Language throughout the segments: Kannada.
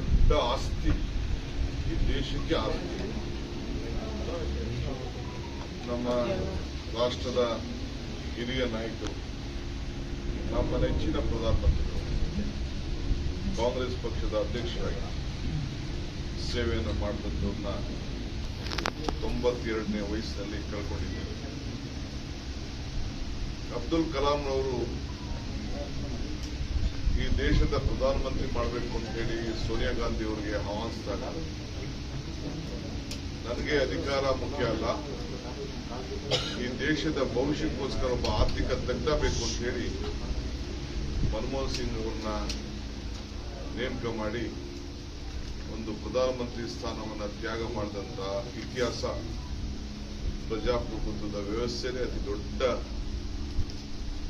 ದೊಡ್ಡ ಆಸ್ತಿ, ಈ ದೇಶಕ್ಕೆ ಆಸ್ತಿ. ನಮ್ಮ ರಾಷ್ಟ್ರದ ಹಿರಿಯ ನಾಯಕರು, ನಮ್ಮ ನೆಚ್ಚಿನ ಪ್ರಧಾನಮಂತ್ರಿಗಳು, ಕಾಂಗ್ರೆಸ್ ಪಕ್ಷದ ಅಧ್ಯಕ್ಷರಾಗಿ ಸೇವೆಯನ್ನು ಮಾಡಿದವ್ರನ್ನ 92ನೇ ವಯಸ್ಸಿನಲ್ಲಿ ಕಳ್ಕೊಂಡಿದ್ದೇವೆ. ಅಬ್ದುಲ್ ಕಲಾಂ ಅವರು ಈ ದೇಶದ ಪ್ರಧಾನಮಂತ್ರಿ ಮಾಡಬೇಕು ಅಂತ ಹೇಳಿ ಸೋನಿಯಾ ಗಾಂಧಿ ಅವರಿಗೆ ಆಹ್ವಾನಿಸಿದಾಗ ನನಗೆ ಅಧಿಕಾರ ಮುಖ್ಯ ಅಲ್ಲ, ಈ ದೇಶದ ಭವಿಷ್ಯಕ್ಕೋಸ್ಕರ ಒಬ್ಬ ಆರ್ಥಿಕ ತಜ್ಞ ಬೇಕು ಅಂತ ಹೇಳಿ ಮನಮೋಹನ್ ಸಿಂಗ್ ಅವರನ್ನ ನೇಮಕ ಮಾಡಿ ಒಂದು ಪ್ರಧಾನಮಂತ್ರಿ ಸ್ಥಾನವನ್ನು ತ್ಯಾಗ ಮಾಡಿದಂತ ಇತಿಹಾಸ ಪ್ರಜಾಪ್ರಭುತ್ವದ ವ್ಯವಸ್ಥೆನೇ ಅತಿ ದೊಡ್ಡ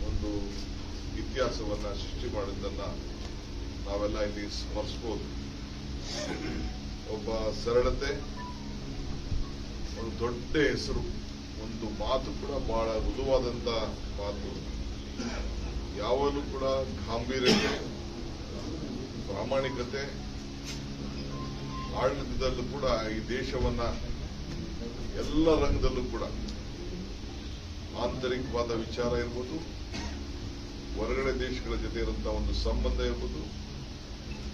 ಒಂದು ಇತಿಹಾಸವನ್ನ ಸೃಷ್ಟಿ ಮಾಡಿದ್ದನ್ನ ನಾವೆಲ್ಲ ಇಲ್ಲಿ ಸ್ಮರಿಸಬಹುದು. ಒಬ್ಬ ಸರಳತೆ, ಒಂದು ದೊಡ್ಡ ಹೆಸರು, ಒಂದು ಮಾತು ಕೂಡ ಬಹಳ ಮೃದುವಾದಂತ ಮಾತು, ಯಾವಾಗಲೂ ಕೂಡ ಗಾಂಭೀರ್ಯತೆ, ಪ್ರಾಮಾಣಿಕತೆ, ಆಡಳಿತದಲ್ಲೂ ಕೂಡ ಈ ದೇಶವನ್ನ ಎಲ್ಲ ರಂಗದಲ್ಲೂ ಕೂಡ ಆಂತರಿಕವಾದ ವಿಚಾರ ಇರ್ಬೋದು, ಹೊರಗಡೆ ದೇಶಗಳ ಜೊತೆ ಇರುವಂತಹ ಒಂದು ಸಂಬಂಧ ಇರ್ಬೋದು,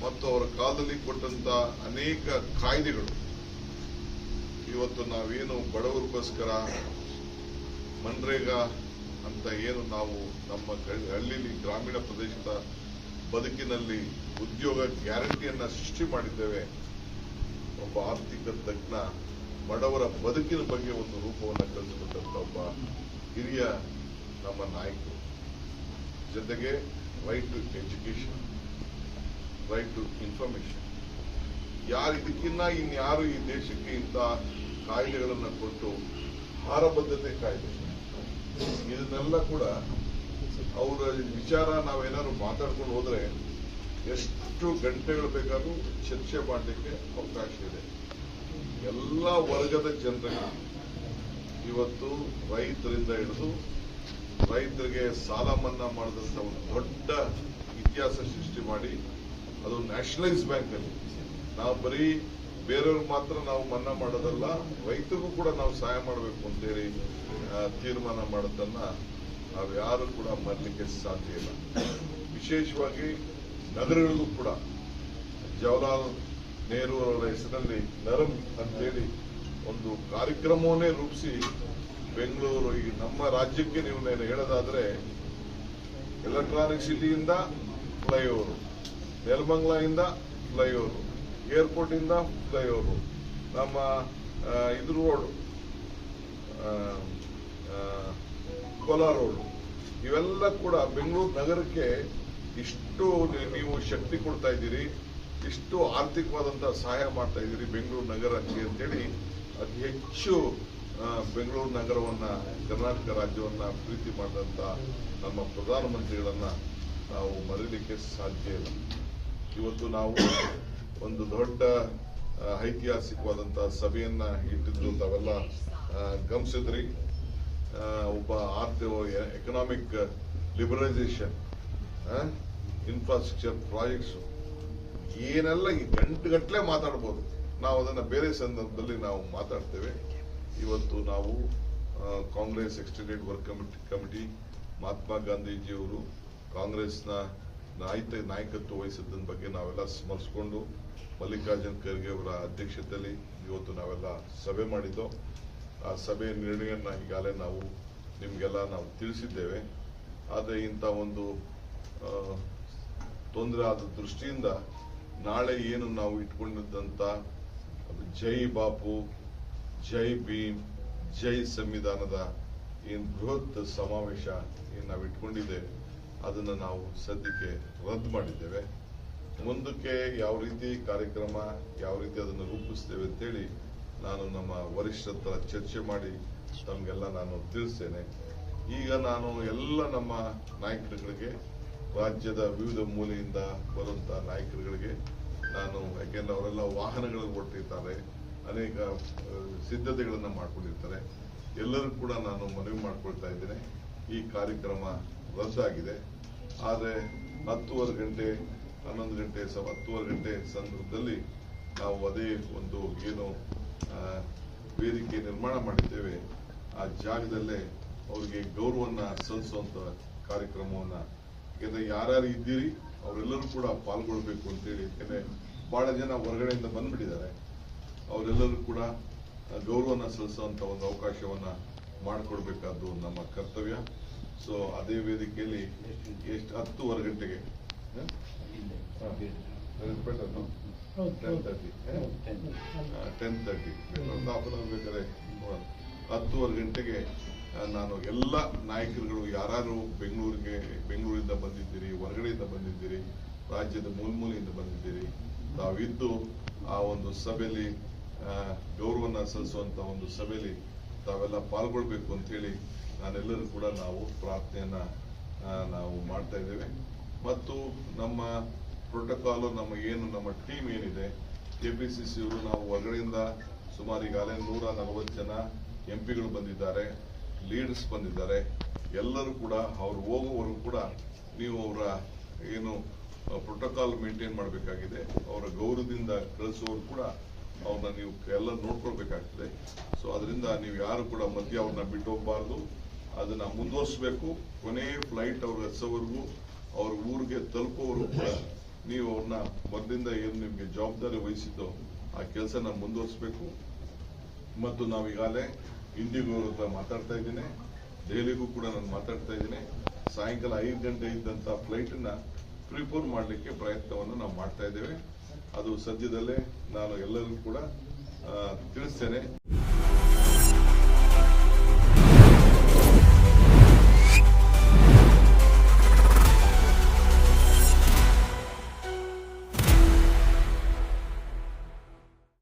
ಮತ್ತು ಅವರ ಕಾಲದಲ್ಲಿ ಕೊಟ್ಟಂತ ಅನೇಕ ಕಾಯ್ದೆಗಳು ಇವತ್ತು ನಾವೇನು ಬಡವರಿಗೋಸ್ಕರ ಮನ್ರೇಗಾ ಅಂತ ಏನು ನಾವು ನಮ್ಮ ಹಳ್ಳಿಲಿ ಗ್ರಾಮೀಣ ಪ್ರದೇಶದ ಬದುಕಿನಲ್ಲಿ ಉದ್ಯೋಗ ಗ್ಯಾರಂಟಿಯನ್ನ ಸೃಷ್ಟಿ ಮಾಡಿದ್ದೇವೆ. ಒಬ್ಬ ಆರ್ಥಿಕ ತಜ್ಞ ಬಡವರ ಬದುಕಿನ ಬಗ್ಗೆ ಒಂದು ರೂಪವನ್ನು ಕಲಿಸಿಕೊಟ್ಟಂತ ಒಬ್ಬ ಹಿರಿಯ ನಮ್ಮ ನಾಯಕರು. ಜೊತೆಗೆ right to education, right to information. ಯಾರು ಇದಕ್ಕಿನ್ನ ಇನ್ಯಾರು ಈ ದೇಶಕ್ಕೆ ಇಂಥ ಕಾಯ್ದೆಗಳನ್ನು ಕೊಟ್ಟು ಆಹಾರಬದ್ಧತೆ ಕಾಯ್ದೆ, ಇದನ್ನೆಲ್ಲ ಕೂಡ ಅವರ ವಿಚಾರ ನಾವೇನಾದ್ರು ಮಾತಾಡ್ಕೊಂಡು ಹೋದ್ರೆ ಎಷ್ಟು ಗಂಟೆಗಳು ಬೇಕಾದ್ರೂ ಚರ್ಚೆ ಮಾಡಲಿಕ್ಕೆ ಅವಕಾಶ ಇದೆ. ಎಲ್ಲ ವರ್ಗದ ಜನರಿಗೆ ಇವತ್ತು ರೈತರಿಂದ ಹಿಡಿದು ರೈತರಿಗೆ ಸಾಲ ಮನ್ನಾ ಮಾಡಿದಂತ ಒಂದು ದೊಡ್ಡ ಇತಿಹಾಸ ಸೃಷ್ಟಿ ಮಾಡಿ, ಅದು ನ್ಯಾಷನಲೈಸ್ ಬ್ಯಾಂಕ್ ಅಲ್ಲಿ ನಾವು ಬರೀ ಬೇರೆಯವ್ರಿಗೆ ಮಾತ್ರ ನಾವು ಮನ್ನಾ ಮಾಡೋದಲ್ಲ, ರೈತರಿಗೂ ಕೂಡ ನಾವು ಸಹಾಯ ಮಾಡಬೇಕು ಅಂತೇಳಿ ತೀರ್ಮಾನ ಮಾಡೋದನ್ನ ನಾವು ಯಾರು ಕೂಡ ಮರಲಿಕ್ಕೆ ಸಾಧ್ಯ ಇಲ್ಲ. ವಿಶೇಷವಾಗಿ ನಗರಗಳಿಗೂ ಕೂಡ ಜವಾಹರ್ಲಾಲ್ ನೆಹರು ಅವರ ಹೆಸರಿನಲ್ಲಿ ನರಮ್ ಅಂತೇಳಿ ಒಂದು ಕಾರ್ಯಕ್ರಮವನ್ನೇ ರೂಪಿಸಿ ಬೆಂಗಳೂರು, ಈ ನಮ್ಮ ರಾಜ್ಯಕ್ಕೆ ನೀವು ಹೇಳೋದಾದ್ರೆ ಎಲೆಕ್ಟ್ರಾನಿಕ್ ಸಿಟಿಯಿಂದ ಫ್ಲೈಓವರ್, ನೆಲಮಂಗಲ ಫ್ಲೈಓವರ್, ಏರ್ಪೋರ್ಟ್ ಇಂದ ಫ್ಲೈಓವರ್, ನಮ್ಮ ಇದು ರೋಡ್ ಕೋಲಾರ ರೋಡ್, ಇವೆಲ್ಲ ಕೂಡ ಬೆಂಗಳೂರು ನಗರಕ್ಕೆ ಇಷ್ಟು ನೀವು ಶಕ್ತಿ ಕೊಡ್ತಾ ಇದ್ದೀರಿ, ಇಷ್ಟು ಆರ್ಥಿಕವಾದಂತಹ ಸಹಾಯ ಮಾಡ್ತಾ ಇದ್ದೀರಿ ಬೆಂಗಳೂರು ನಗರಕ್ಕೆ ಅಂತೇಳಿ ಅತಿ ಹೆಚ್ಚು ಬೆಂಗಳೂರು ನಗರವನ್ನ, ಕರ್ನಾಟಕ ರಾಜ್ಯವನ್ನ ಪ್ರೀತಿ ಮಾಡಿದಂತ ನಮ್ಮ ಪ್ರಧಾನಮಂತ್ರಿಗಳನ್ನ ನಾವು ಮರೀಲಿಕ್ಕೆ ಸಾಧ್ಯ ಇಲ್ಲ. ಇವತ್ತು ನಾವು ಒಂದು ದೊಡ್ಡ ಐತಿಹಾಸಿಕವಾದಂತಹ ಸಭೆಯನ್ನ ಇಟ್ಟಿದ್ದು ತಾವೆಲ್ಲ ಗಮನಿಸಿದ್ರಿ. ಒಬ್ಬ ಎಕನಾಮಿಕ್ ಲಿಬರಲೈಸೇಷನ್, ಇನ್ಫ್ರಾಸ್ಟ್ರಕ್ಚರ್ ಪ್ರಾಜೆಕ್ಟ್ಸ್, ಏನೆಲ್ಲ ಗಂಟೆ ಮಾತಾಡ್ಬೋದು, ನಾವು ಅದನ್ನ ಬೇರೆ ಸಂದರ್ಭದಲ್ಲಿ ನಾವು ಮಾತಾಡ್ತೇವೆ. ಇವತ್ತು ನಾವು Congress extended work committee, Mahatma ಗಾಂಧೀಜಿಯವರು ಕಾಂಗ್ರೆಸ್ನ ನಾಯಕತ್ವ ವಹಿಸಿದ ಬಗ್ಗೆ ನಾವೆಲ್ಲ ಸ್ಮರಿಸಿಕೊಂಡು ಮಲ್ಲಿಕಾರ್ಜುನ್ ಖರ್ಗೆ ಅವರ ಅಧ್ಯಕ್ಷತೆಯಲ್ಲಿ ಇವತ್ತು ನಾವೆಲ್ಲ ಸಭೆ ಮಾಡಿದ್ದು. ಆ ಸಭೆಯ ನಿರ್ಣಯವನ್ನ ಈಗಾಗಲೇ ನಾವು ನಿಮ್ಗೆಲ್ಲ ನಾವು ತಿಳಿಸಿದ್ದೇವೆ. ಆದರೆ ಇಂಥ ಒಂದು ತೊಂದರೆ ಆದ ದೃಷ್ಟಿಯಿಂದ ನಾಳೆ ಏನು ನಾವು ಇಟ್ಕೊಂಡಿದ್ದಂತ ಜೈ ಬಾಪು, ಜೈ ಭೀಮ್, ಜೈ ಸಂವಿಧಾನದ ಏನ್ ಬೃಹತ್ ಸಮಾವೇಶ ಏನ್ ನಾವು ಇಟ್ಕೊಂಡಿದ್ದೇವೆ ಅದನ್ನ ನಾವು ಸದ್ಯಕ್ಕೆ ರದ್ದು ಮಾಡಿದ್ದೇವೆ. ಮುಂದಕ್ಕೆ ಯಾವ ರೀತಿ ಕಾರ್ಯಕ್ರಮ, ಯಾವ ರೀತಿ ಅದನ್ನು ರೂಪಿಸ್ತೇವೆ ಅಂತೇಳಿ ನಾನು ನಮ್ಮ ವರಿಷ್ಠರ ಹತ್ರ ಚರ್ಚೆ ಮಾಡಿ ತಮಗೆಲ್ಲ ನಾನು ತಿಳಿಸ್ತೇನೆ. ಈಗ ನಾನು ಎಲ್ಲ ನಮ್ಮ ನಾಯಕರುಗಳಿಗೆ, ರಾಜ್ಯದ ವಿವಿಧ ಮೂಲೆಯಿಂದ ಬರುವಂತಹ ನಾಯಕರುಗಳಿಗೆ ನಾನು, ಯಾಕೆಂದ್ರೆ ಅವರೆಲ್ಲ ವಾಹನಗಳಲ್ಲಿ ಹೊರಟಿರ್ತಾರೆ, ಅನೇಕ ಸಿದ್ಧತೆಗಳನ್ನ ಮಾಡ್ಕೊಂಡಿರ್ತಾರೆ, ಎಲ್ಲರೂ ಕೂಡ ನಾನು ಮನವಿ ಮಾಡ್ಕೊಳ್ತಾ ಇದ್ದೇನೆ. ಈ ಕಾರ್ಯಕ್ರಮ ರದ್ದಾಗಿದೆ. ಆದರೆ 10:30 ಗಂಟೆ 11 ಗಂಟೆ 10:30 ಗಂಟೆ ಸಂದರ್ಭದಲ್ಲಿ ನಾವು ಅದೇ ಒಂದು ಏನು ವೇದಿಕೆ ನಿರ್ಮಾಣ ಮಾಡಿದ್ದೇವೆ ಆ ಜಾಗದಲ್ಲೇ ಅವ್ರಿಗೆ ಗೌರವನ್ನ ಸಲ್ಲಿಸುವಂತ ಕಾರ್ಯಕ್ರಮವನ್ನ, ಯಾಕಂದ್ರೆ ಯಾರ್ಯಾರು ಇದ್ದೀರಿ ಅವರೆಲ್ಲರೂ ಕೂಡ ಪಾಲ್ಗೊಳ್ಬೇಕು ಅಂತೇಳಿ. ಯಾಕಂದ್ರೆ ಬಹಳ ಜನ ಹೊರಗಡೆಯಿಂದ ಬಂದ್ಬಿಟ್ಟಿದ್ದಾರೆ, ಅವರೆಲ್ಲರೂ ಕೂಡ ಗೌರವನ ಸಲ್ಲಿಸುವಂತ ಒಂದು ಅವಕಾಶವನ್ನ ಮಾಡಿಕೊಡ್ಬೇಕಾದ್ದು ನಮ್ಮ ಕರ್ತವ್ಯ. ಸೊ ಅದೇ ವೇದಿಕೆಯಲ್ಲಿ ಎಷ್ಟು 10:30 ಗಂಟೆಗೆ 10:30 ಬೇಕಾದ್ರೆ 10:30 ಗಂಟೆಗೆ ನಾನು ಎಲ್ಲ ನಾಯಕರುಗಳು ಯಾರು ಬೆಂಗಳೂರಿಂದ ಬಂದಿದ್ದೀರಿ, ಹೊರಗಡೆಯಿಂದ ಬಂದಿದ್ದೀರಿ, ರಾಜ್ಯದ ಮೂಲೆಯಿಂದ ಬಂದಿದ್ದೀರಿ, ತಾವಿದ್ದು ಆ ಒಂದು ಸಭೆಯಲ್ಲಿ ಗೌರವನ ಸಲ್ಲಿಸುವಂತ ಒಂದು ಸಭೆಯಲ್ಲಿ ತಾವೆಲ್ಲ ಪಾಲ್ಗೊಳ್ಬೇಕು ಅಂತ ಹೇಳಿ ನಾನೆಲ್ಲರೂ ಕೂಡ ನಾವು ಪ್ರಾರ್ಥನೆಯನ್ನ ನಾವು ಮಾಡ್ತಾ ಇದ್ದೇವೆ. ಮತ್ತು ನಮ್ಮ ಪ್ರೋಟೋಕಾಲ್, ನಮ್ಮ ಟೀಮ್ ಏನಿದೆ KPCC ಅವರು, ನಾವು ಹೊರಗಡೆಯಿಂದ ಸುಮಾರು ಈಗಾಗಲೇ 140 ಜನ MP ಗಳು ಬಂದಿದ್ದಾರೆ, ಲೀಡರ್ಸ್ ಬಂದಿದ್ದಾರೆ. ಎಲ್ಲರೂ ಕೂಡ ಅವ್ರು ಹೋಗುವವರೆಗೂ ಕೂಡ ನೀವು ಅವರ ಏನು ಪ್ರೋಟೋಕಾಲ್ ಮೇಂಟೈನ್ ಮಾಡಬೇಕಾಗಿದೆ. ಅವರ ಗೌರವದಿಂದ ಕಳಿಸುವವರು ಕೂಡ ಅವ್ರನ್ನ ನೀವು ಎಲ್ಲ ನೋಡ್ಕೊಳ್ಬೇಕಾಗ್ತದೆ. ಸೊ ಅದರಿಂದ ನೀವು ಯಾರು ಕೂಡ ಮಧ್ಯ ಅವ್ರನ್ನ ಬಿಟ್ಟು ಹೋಗಬಾರ್ದು, ಅದನ್ನ ಮುಂದುವರಿಸಬೇಕು. ಕೊನೆ ಫ್ಲೈಟ್ ಅವ್ರ ಹಚ್ಚೋವರೆಗೂ, ಅವ್ರ ಊರಿಗೆ ತಲುಪೋವರೆಗೂ ಕೂಡ ನೀವು ಅವ್ರನ್ನ ಮೊದಲಿಂದ ಏನು ನಿಮ್ಗೆ ಜವಾಬ್ದಾರಿ ವಹಿಸಿದ್ದೋ ಆ ಕೆಲಸನ ಮುಂದುವರಿಸಬೇಕು. ಮತ್ತು ನಾವೀಗಾಗಲೇ ಇಂಡಿಗೋ ಹತ್ರ ಮಾತಾಡ್ತಾ ಇದ್ದೀನಿ, ದೆಹಲಿಗೂ ಕೂಡ ನಾನು ಮಾತಾಡ್ತಾ ಇದ್ದೀನಿ. ಸಾಯಂಕಾಲ 5 ಗಂಟೆ ಇದ್ದಂತ ಫ್ಲೈಟ್ ನ ಪ್ರಿಪೋರ್ ಮಾಡಲಿಕ್ಕೆ ಪ್ರಯತ್ನವನ್ನು ನಾವು ಮಾಡ್ತಾ ಇದ್ದೇವೆ. ಅದು ಸದ್ಯದಲ್ಲೇ ನಾನು ಎಲ್ಲರಿಗೂ ಕೂಡ ತಿಳಿಸ್ತೇನೆ.